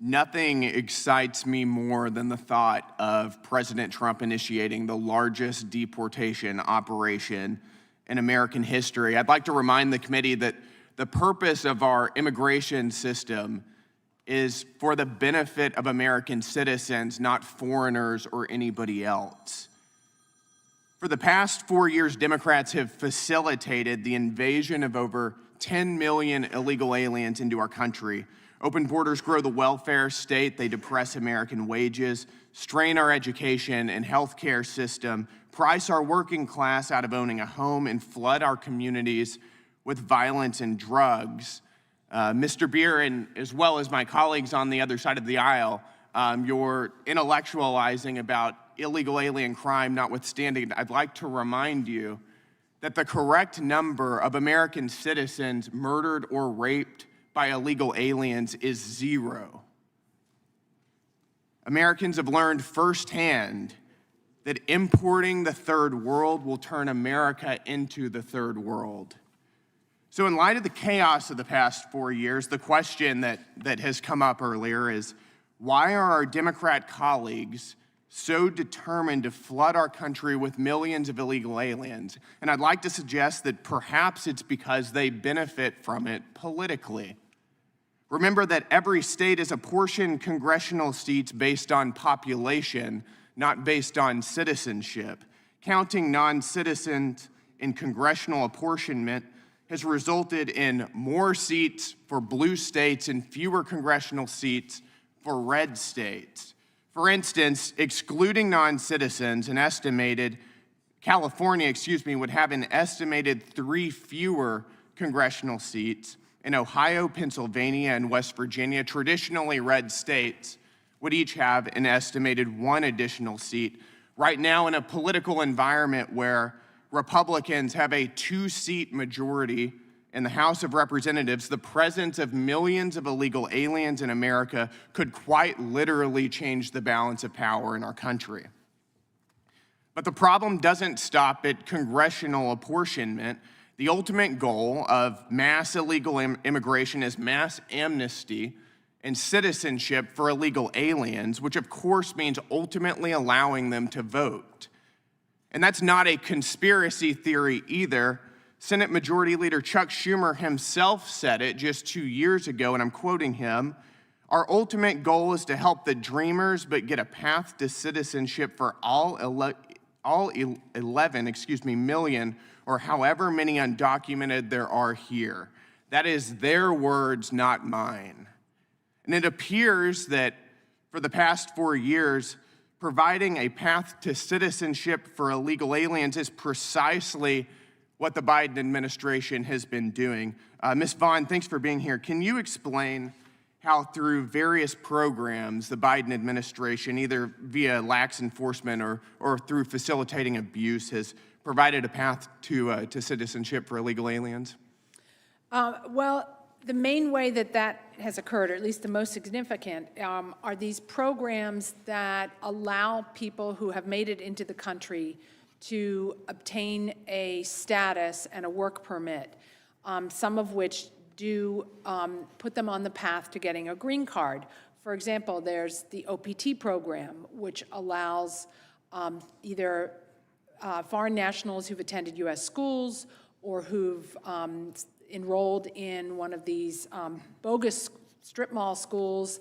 Nothing excites me more than the thought of President Trump initiating the largest deportation operation in American history. I'd like to remind the committee that the purpose of our immigration system is for the benefit of American citizens, not foreigners or anybody else. For the past 4 years, Democrats have facilitated the invasion of over 10 million illegal aliens into our country. Open borders grow the welfare state, they depress American wages, strain our education and healthcare system, price our working class out of owning a home, and flood our communities with violence and drugs. Mr. Beer, and as well as my colleagues on the other side of the aisle, you're intellectualizing about illegal alien crime notwithstanding. I'd like to remind you that the correct number of American citizens murdered or raped by illegal aliens is 0. Americans have learned firsthand that importing the third world will turn America into the third world. So in light of the chaos of the past 4 years, the question that has come up earlier is, why are our Democrat colleagues so determined to flood our country with millions of illegal aliens? And I'd like to suggest that perhaps it's because they benefit from it politically. Remember that every state is apportioned congressional seats based on population, not based on citizenship. Counting non-citizens in congressional apportionment has resulted in more seats for blue states and fewer congressional seats for red states. For instance, excluding non-citizens, California would have an estimated 3 fewer congressional seats. In Ohio, Pennsylvania, and West Virginia, traditionally red states would each have an estimated 1 additional seat. Right now, in a political environment where Republicans have a 2-seat majority in the House of Representatives, the presence of millions of illegal aliens in America could quite literally change the balance of power in our country. But the problem doesn't stop at congressional apportionment. The ultimate goal of mass illegal immigration is mass amnesty and citizenship for illegal aliens, which of course means ultimately allowing them to vote. And that's not a conspiracy theory either. Senate Majority Leader Chuck Schumer himself said it just 2 years ago, and I'm quoting him, "Our ultimate goal is to help the dreamers but get a path to citizenship for all 11 million or however many undocumented there are here." That is their words, not mine. And it appears that for the past 4 years, providing a path to citizenship for illegal aliens is precisely what the Biden administration has been doing. Ms. Vaughn, thanks for being here. Can you explain how through various programs the Biden administration, either via lax enforcement or through facilitating abuse, has provided a path to citizenship for illegal aliens? Well, the main way that has occurred, or at least the most significant, are these programs that allow people who have made it into the country to obtain a status and a work permit, some of which do put them on the path to getting a green card. For example, there's the OPT program, which allows either foreign nationals who've attended U.S. schools or who've enrolled in one of these bogus strip mall schools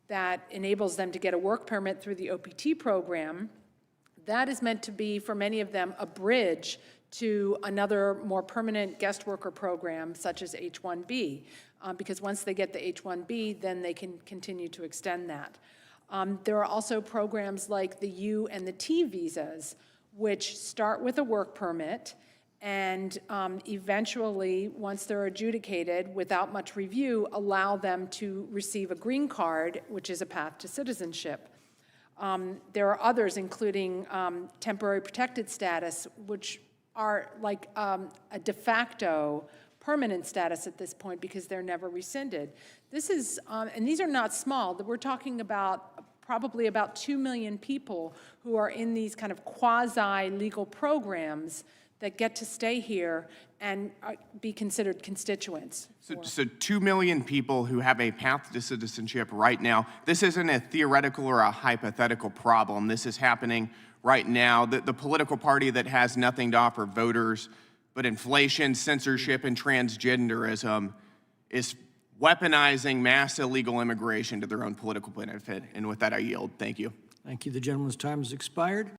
that enables them to get a work permit through the OPT program. That is meant to be, for many of them, a bridge to another more permanent guest worker program such as H-1B, because once they get the H-1B, then they can continue to extend that. There are also programs like the U and the T visas, which start with a work permit and eventually, once they're adjudicated without much review, allow them to receive a green card, which is a path to citizenship. There are others, including temporary protected status, which are like a de facto permanent status at this point because they're never rescinded. This is, and these are not small. We're talking about probably about 2 million people who are in these kind of quasi-legal programs that get to stay here and be considered constituents. So 2 million people who have a path to citizenship right now, this isn't a theoretical or a hypothetical problem. This is happening right now. The political party that has nothing to offer voters but inflation, censorship, and transgenderism is weaponizing mass illegal immigration to their own political benefit. And with that, I yield. Thank you. Thank you. The gentleman's time has expired.